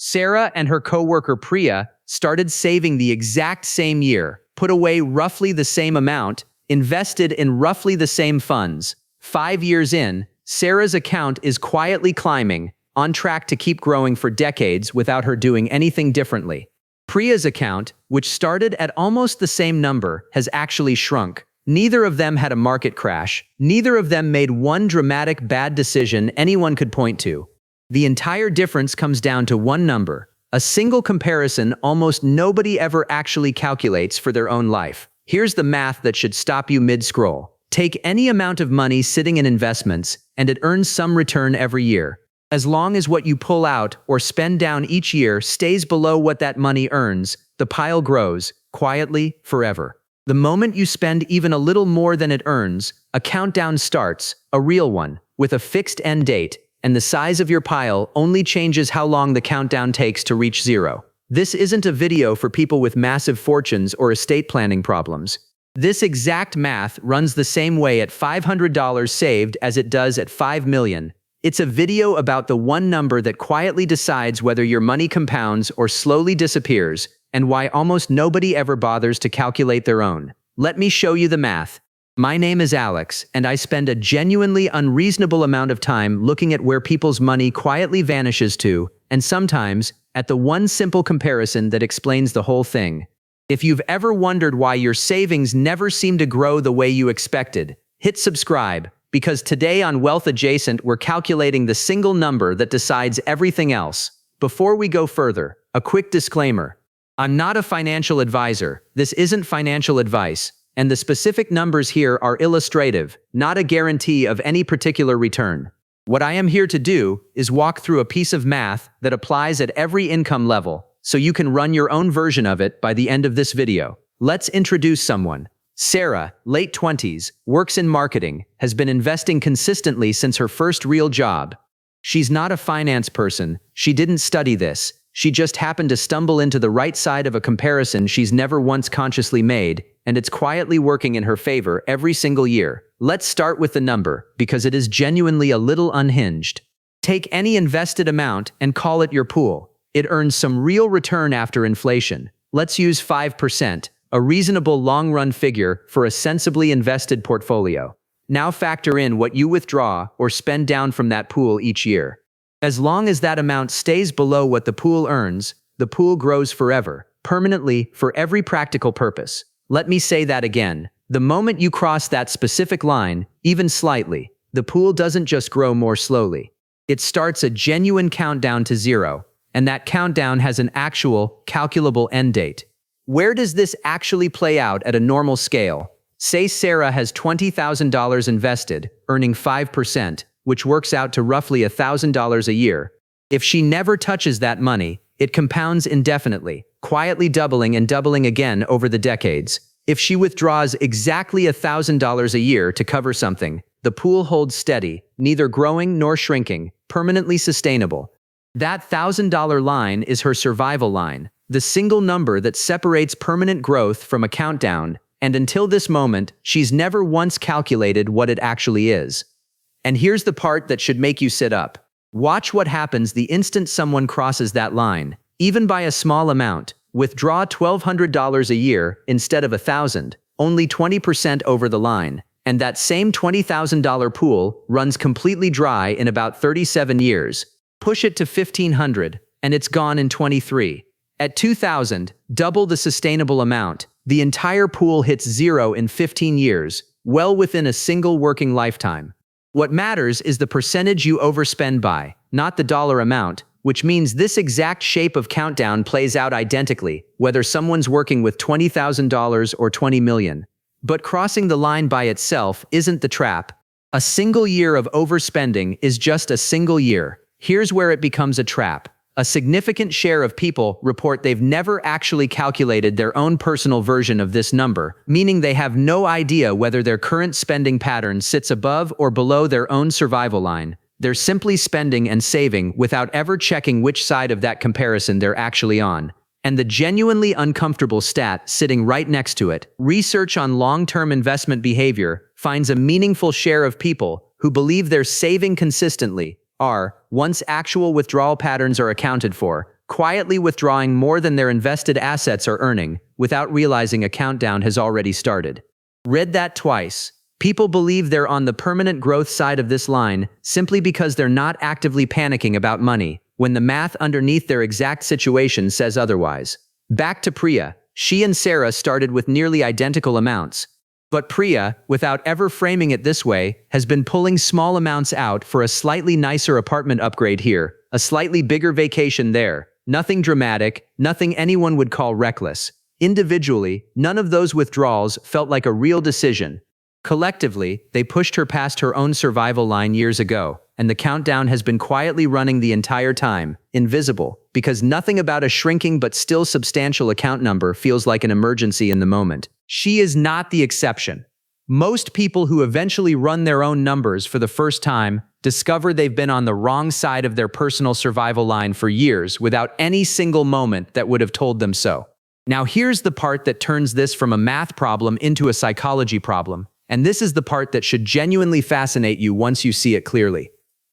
Sara and her coworker Priya started saving the exact same year, put away roughly the same amount, invested in roughly the same funds. 5 years in, Sara's account is quietly climbing, on track to keep growing for decades without her doing anything differently. Priya's account, which started at almost the same number, has actually shrunk. Neither of them had a market crash. Neither of them made one dramatic bad decision anyone could point to. The entire difference comes down to one number, a single comparison almost nobody ever actually calculates for their own life. Here's the math that should stop you mid-scroll. Take any amount of money sitting in investments, and it earns some return every year. As long as what you pull out or spend down each year stays below what that money earns, the pile grows, quietly, forever. The moment you spend even a little more than it earns, a countdown starts, a real one, with a fixed end date, and the size of your pile only changes how long the countdown takes to reach zero. This isn't a video for people with massive fortunes or estate planning problems. This exact math runs the same way at $500 saved as it does at $5 million. It's a video about the one number that quietly decides whether your money compounds or slowly disappears, and why almost nobody ever bothers to calculate their own. Let me show you the math. My name is Alex, and I spend a genuinely unreasonable amount of time looking at where people's money quietly vanishes to, and sometimes, at the one simple comparison that explains the whole thing. If you've ever wondered why your savings never seem to grow the way you expected, hit subscribe, because today on Wealth Adjacent we're calculating the single number that decides everything else. Before we go further, a quick disclaimer. I'm not a financial advisor, this isn't financial advice, and the specific numbers here are illustrative, not a guarantee of any particular return. What I am here to do is walk through a piece of math that applies at every income level, so you can run your own version of it by the end of this video. Let's introduce someone. Sara, late 20s, works in marketing, has been investing consistently since her first real job. She's not a finance person, she didn't study this, she just happened to stumble into the right side of a comparison she's never once consciously made, and it's quietly working in her favor every single year. Let's start with the number, because it is genuinely a little unhinged. Take any invested amount and call it your pool. It earns some real return after inflation. Let's use 5%, a reasonable long-run figure for a sensibly invested portfolio. Now factor in what you withdraw or spend down from that pool each year. As long as that amount stays below what the pool earns, the pool grows forever, permanently, for every practical purpose. Let me say that again. The moment you cross that specific line, even slightly, the pool doesn't just grow more slowly. It starts a genuine countdown to zero, and that countdown has an actual, calculable end date. Where does this actually play out at a normal scale? Say Sara has $20,000 invested, earning 5%, which works out to roughly $1,000 a year. If she never touches that money, it compounds indefinitely, quietly doubling and doubling again over the decades. If she withdraws exactly $1,000 a year to cover something, the pool holds steady, neither growing nor shrinking, permanently sustainable. That $1,000 line is her survival line, the single number that separates permanent growth from a countdown, and until this moment, she's never once calculated what it actually is. And here's the part that should make you sit up. Watch what happens the instant someone crosses that line, even by a small amount. Withdraw $1,200 a year instead of $1,000, only 20% over the line, and that same $20,000 pool runs completely dry in about 37 years. Push it to $1,500, and it's gone in 23. At $2,000, double the sustainable amount. The entire pool hits zero in 15 years, well within a single working lifetime. What matters is the percentage you overspend by, not the dollar amount, which means this exact shape of countdown plays out identically, whether someone's working with $20,000 or $20 million. But crossing the line by itself isn't the trap. A single year of overspending is just a single year. Here's where it becomes a trap. A significant share of people report they've never actually calculated their own personal version of this number, meaning they have no idea whether their current spending pattern sits above or below their own survival line. They're simply spending and saving without ever checking which side of that comparison they're actually on. And the genuinely uncomfortable stat sitting right next to it, research on long-term investment behavior finds a meaningful share of people who believe they're saving consistently are, once actual withdrawal patterns are accounted for, quietly withdrawing more than their invested assets are earning, without realizing a countdown has already started. Read that twice. People believe they're on the permanent growth side of this line simply because they're not actively panicking about money, when the math underneath their exact situation says otherwise. Back to Priya. She and Sara started with nearly identical amounts. But Priya, without ever framing it this way, has been pulling small amounts out for a slightly nicer apartment upgrade here, a slightly bigger vacation there. Nothing dramatic, nothing anyone would call reckless. Individually, none of those withdrawals felt like a real decision. Collectively, they pushed her past her own survival line years ago, and the countdown has been quietly running the entire time, invisible, because nothing about a shrinking but still substantial account number feels like an emergency in the moment. She is not the exception. Most people who eventually run their own numbers for the first time discover they've been on the wrong side of their personal survival line for years without any single moment that would have told them so. Now here's the part that turns this from a math problem into a psychology problem, and this is the part that should genuinely fascinate you once you see it clearly.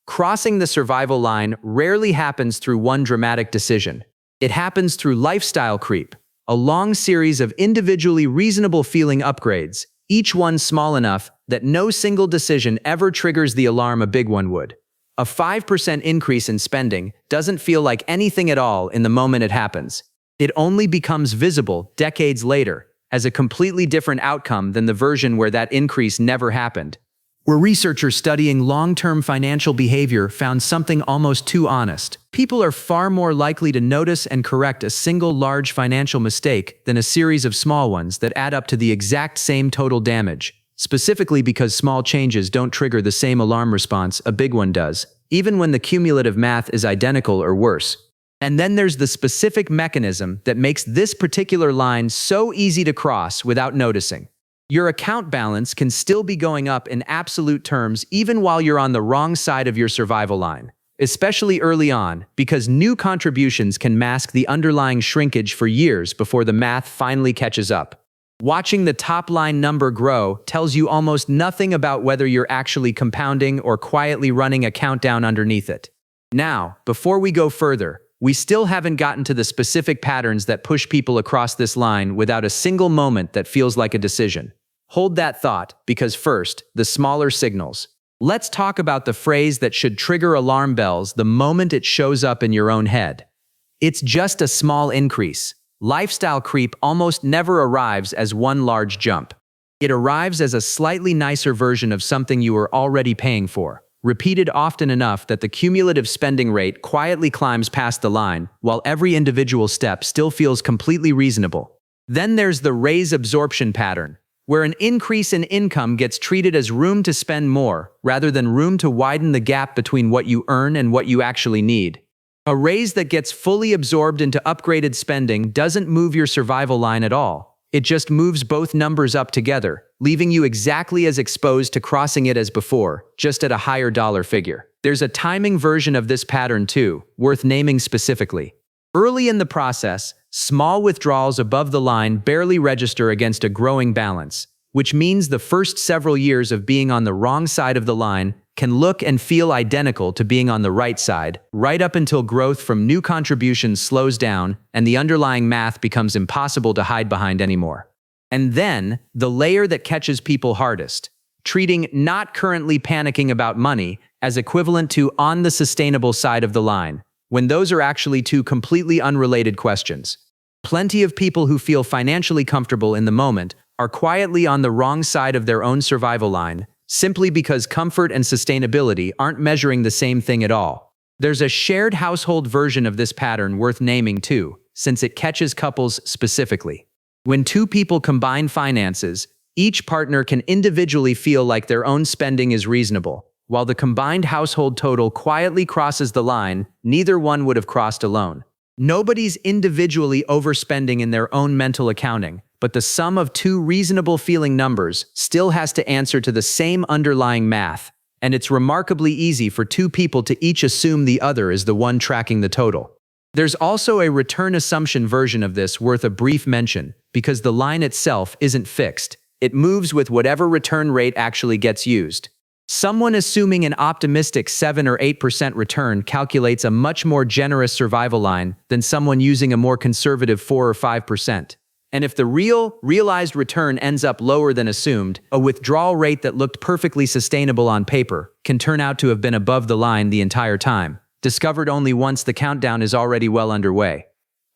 Crossing the survival line rarely happens through one dramatic decision. It happens through lifestyle creep, a long series of individually reasonable feeling upgrades, each one small enough that no single decision ever triggers the alarm a big one would. A 5% increase in spending doesn't feel like anything at all in the moment it happens. It only becomes visible decades later as a completely different outcome than the version where that increase never happened. Where researchers studying long-term financial behavior found something almost too honest. People are far more likely to notice and correct a single large financial mistake than a series of small ones that add up to the exact same total damage, specifically because small changes don't trigger the same alarm response a big one does, even when the cumulative math is identical or worse. And then there's the specific mechanism that makes this particular line so easy to cross without noticing. Your account balance can still be going up in absolute terms even while you're on the wrong side of your survival line, especially early on, because new contributions can mask the underlying shrinkage for years before the math finally catches up. Watching the top line number grow tells you almost nothing about whether you're actually compounding or quietly running a countdown underneath it. Now, before we go further, we still haven't gotten to the specific patterns that push people across this line without a single moment that feels like a decision. Hold that thought, because first, the smaller signals. Let's talk about the phrase that should trigger alarm bells the moment it shows up in your own head. It's just a small increase. Lifestyle creep almost never arrives as one large jump. It arrives as a slightly nicer version of something you are already paying for, repeated often enough that the cumulative spending rate quietly climbs past the line, while every individual step still feels completely reasonable. Then there's the raise-absorption pattern, where an increase in income gets treated as room to spend more, rather than room to widen the gap between what you earn and what you actually need. A raise that gets fully absorbed into upgraded spending doesn't move your survival line at all. It just moves both numbers up together, leaving you exactly as exposed to crossing it as before, just at a higher dollar figure. There's a timing version of this pattern too, worth naming specifically. Early in the process, small withdrawals above the line barely register against a growing balance, which means the first several years of being on the wrong side of the line can look and feel identical to being on the right side, right up until growth from new contributions slows down and the underlying math becomes impossible to hide behind anymore. And then, the layer that catches people hardest, treating not currently panicking about money as equivalent to on the sustainable side of the line, when those are actually two completely unrelated questions. Plenty of people who feel financially comfortable in the moment are quietly on the wrong side of their own survival line, simply because comfort and sustainability aren't measuring the same thing at all. There's a shared household version of this pattern worth naming too, since it catches couples specifically. When two people combine finances, each partner can individually feel like their own spending is reasonable. While the combined household total quietly crosses the line neither one would have crossed alone. Nobody's individually overspending in their own mental accounting, but the sum of two reasonable feeling numbers still has to answer to the same underlying math, and it's remarkably easy for two people to each assume the other is the one tracking the total. There's also a return assumption version of this worth a brief mention, because the line itself isn't fixed. It moves with whatever return rate actually gets used. Someone assuming an optimistic 7 or 8% return calculates a much more generous survival line than someone using a more conservative 4 or 5%. And if the realized return ends up lower than assumed, a withdrawal rate that looked perfectly sustainable on paper can turn out to have been above the line the entire time, discovered only once the countdown is already well underway.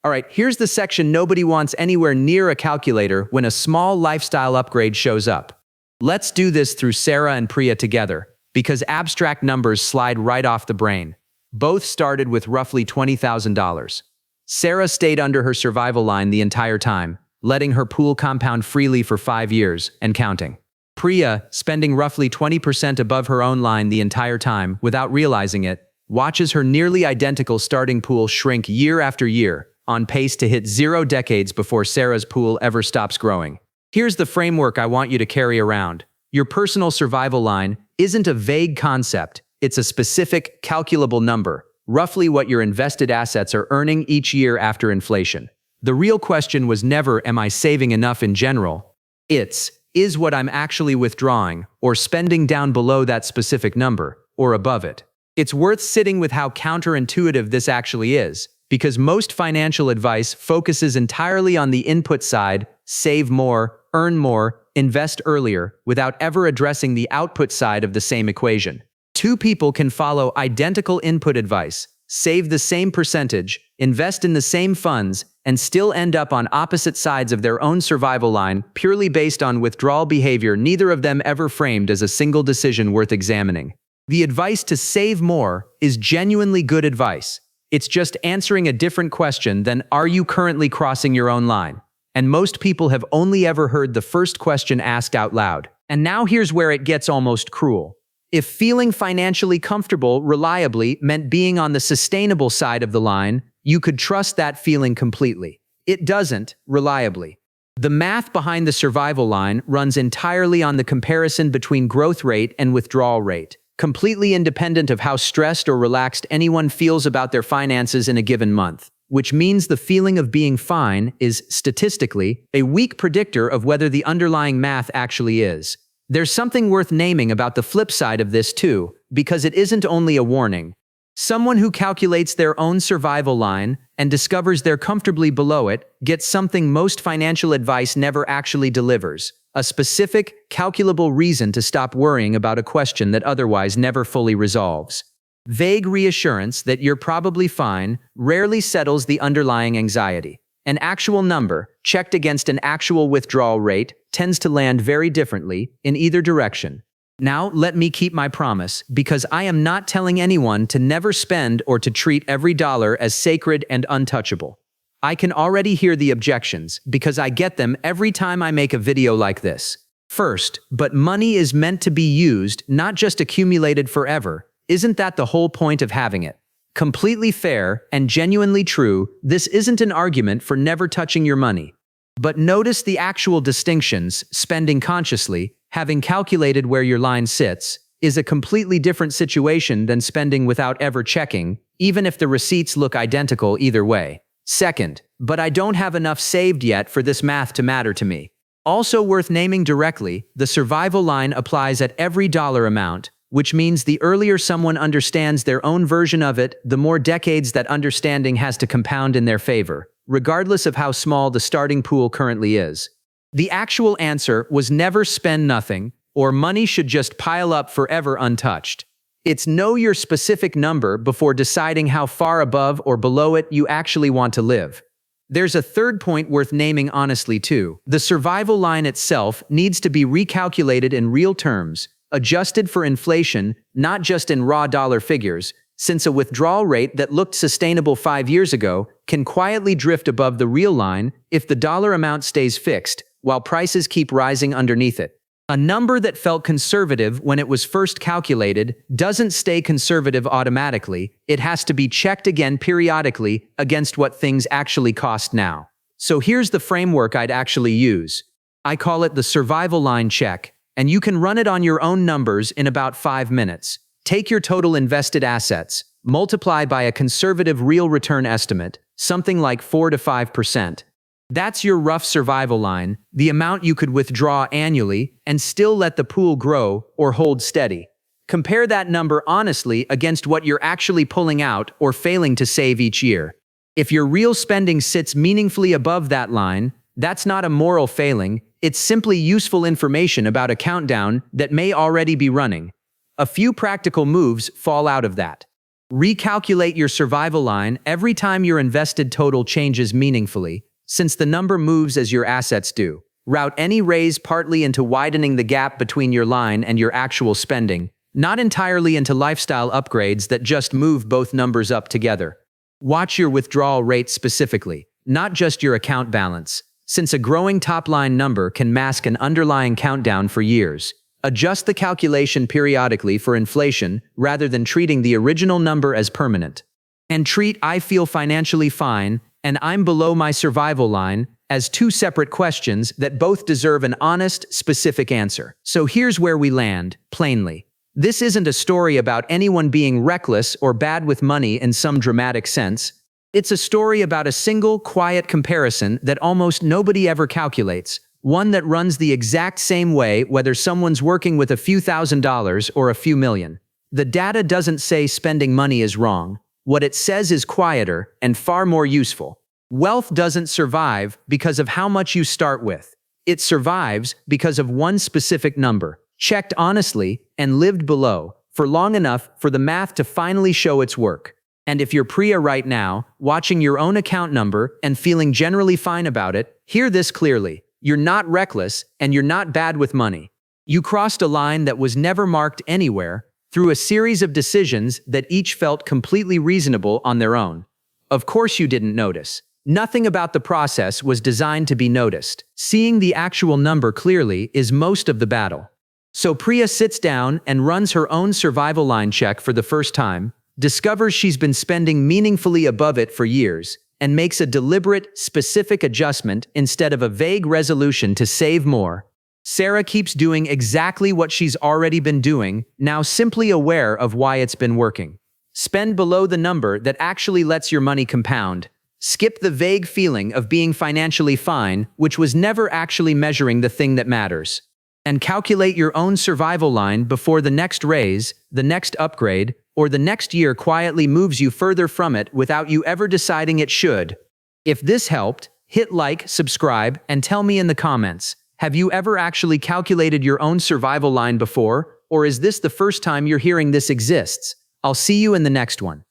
Alright, here's the section nobody wants anywhere near a calculator when a small lifestyle upgrade shows up. Let's do this through Sara and Priya together, because abstract numbers slide right off the brain. Both started with roughly $20,000. Sara stayed under her survival line the entire time, letting her pool compound freely for 5 years and counting. Priya, spending roughly 20% above her own line the entire time without realizing it, watches her nearly identical starting pool shrink year after year, on pace to hit 0 decades before Sara's pool ever stops growing. Here's the framework I want you to carry around. Your personal survival line isn't a vague concept, it's a specific, calculable number, roughly what your invested assets are earning each year after inflation. The real question was never, am I saving enough in general? It's, is what I'm actually withdrawing or spending down below that specific number, or above it? It's worth sitting with how counterintuitive this actually is, because most financial advice focuses entirely on the input side, save more, earn more, invest earlier, without ever addressing the output side of the same equation. Two people can follow identical input advice, save the same percentage, invest in the same funds, and still end up on opposite sides of their own survival line purely based on withdrawal behavior neither of them ever framed as a single decision worth examining. The advice to save more is genuinely good advice. It's just answering a different question than, are you currently crossing your own line? And most people have only ever heard the first question asked out loud. And now here's where it gets almost cruel. If feeling financially comfortable reliably meant being on the sustainable side of the line, you could trust that feeling completely. It doesn't, reliably. The math behind the survival line runs entirely on the comparison between growth rate and withdrawal rate, completely independent of how stressed or relaxed anyone feels about their finances in a given month, which means the feeling of being fine is, statistically, a weak predictor of whether the underlying math actually is. There's something worth naming about the flip side of this too, because it isn't only a warning. Someone who calculates their own survival line and discovers they're comfortably below it gets something most financial advice never actually delivers: a specific, calculable reason to stop worrying about a question that otherwise never fully resolves. Vague reassurance that you're probably fine rarely settles the underlying anxiety. An actual number, checked against an actual withdrawal rate, tends to land very differently in either direction. Now, let me keep my promise, because I am not telling anyone to never spend or to treat every dollar as sacred and untouchable. I can already hear the objections, because I get them every time I make a video like this. First, but money is meant to be used, not just accumulated forever. Isn't that the whole point of having it? Completely fair and genuinely true, this isn't an argument for never touching your money. But notice the actual distinctions. Spending consciously, having calculated where your line sits, is a completely different situation than spending without ever checking, even if the receipts look identical either way. Second, but I don't have enough saved yet for this math to matter to me. Also worth naming directly, the survival line applies at every dollar amount, which means the earlier someone understands their own version of it, the more decades that understanding has to compound in their favor, regardless of how small the starting pool currently is. The actual answer was never spend nothing, or money should just pile up forever untouched. It's know your specific number before deciding how far above or below it you actually want to live. There's a third point worth naming honestly too. The survival line itself needs to be recalculated in real terms, adjusted for inflation, not just in raw dollar figures, since a withdrawal rate that looked sustainable 5 years ago can quietly drift above the real line if the dollar amount stays fixed, while prices keep rising underneath it. A number that felt conservative when it was first calculated doesn't stay conservative automatically. It has to be checked again periodically against what things actually cost now. So here's the framework I'd actually use. I call it the survival line check, and you can run it on your own numbers in about 5 minutes. Take your total invested assets, multiply by a conservative real return estimate, something like 4 to 5%. That's your rough survival line, the amount you could withdraw annually and still let the pool grow or hold steady. Compare that number honestly against what you're actually pulling out or failing to save each year. If your real spending sits meaningfully above that line, that's not a moral failing, it's simply useful information about a countdown that may already be running. A few practical moves fall out of that. Recalculate your survival line every time your invested total changes meaningfully, since the number moves as your assets do. Route any raise partly into widening the gap between your line and your actual spending, not entirely into lifestyle upgrades that just move both numbers up together. Watch your withdrawal rate specifically, not just your account balance, since a growing top-line number can mask an underlying countdown for years. Adjust the calculation periodically for inflation rather than treating the original number as permanent. And treat "I feel financially fine" and "I'm below my survival line" as two separate questions that both deserve an honest, specific answer. So here's where we land, plainly. This isn't a story about anyone being reckless or bad with money in some dramatic sense. It's a story about a single, quiet comparison that almost nobody ever calculates, one that runs the exact same way whether someone's working with a few $1,000s or a few million. The data doesn't say spending money is wrong. What it says is quieter and far more useful. Wealth doesn't survive because of how much you start with. It survives because of one specific number, checked honestly and lived below for long enough for the math to finally show its work. And if you're Priya right now, watching your own account number and feeling generally fine about it, hear this clearly. You're not reckless and you're not bad with money. You crossed a line that was never marked anywhere through a series of decisions that each felt completely reasonable on their own. Of course you didn't notice. Nothing about the process was designed to be noticed. Seeing the actual number clearly is most of the battle. So Priya sits down and runs her own survival line check for the first time, discovers she's been spending meaningfully above it for years, and makes a deliberate, specific adjustment instead of a vague resolution to save more. Sara keeps doing exactly what she's already been doing, now simply aware of why it's been working. Spend below the number that actually lets your money compound. Skip the vague feeling of being financially fine, which was never actually measuring the thing that matters. And calculate your own survival line before the next raise, the next upgrade, or the next year quietly moves you further from it without you ever deciding it should. If this helped, hit like, subscribe, and tell me in the comments, have you ever actually calculated your own survival line before, or is this the first time you're hearing this exists? I'll see you in the next one.